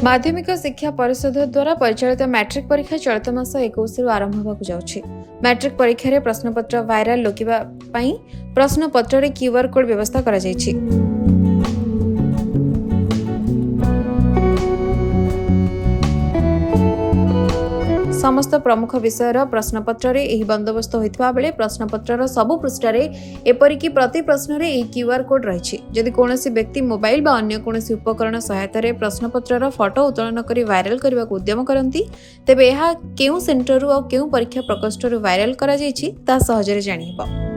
माध्यमिक शिक्षा परिषद द्वारा परिचालित मैट्रिक परीक्षा चलित मास 21 आरंभ होगा जाउछि। मैट्रिक परीक्षा रे प्रश्नपत्र वायरल रोकिबा पई प्रश्नपत्र रे क्यूआर कोड व्यवस्था करा जायछि। समस्त प्रमुख विषयर प्रश्नपत्र रे एही बंदोबस्त होइतबा बेले प्रश्नपत्र सबु पृष्ठ रे एपरिकी प्रति प्रश्न रे एही क्यूआर कोड रहिछि। जदि कोनोसी व्यक्ति मोबाइल बा अन्य कोनोसी उपकरण सहायता रे प्रश्नपत्र रो फोटो उत्तोलन करी वायरल करबा को उद्यम करंती तेबे एहा केउ सेंटर रु आ केउ परीक्षा प्रकोष्ठ रु वायरल करा जायछि ता सहजरे जानि हेबो।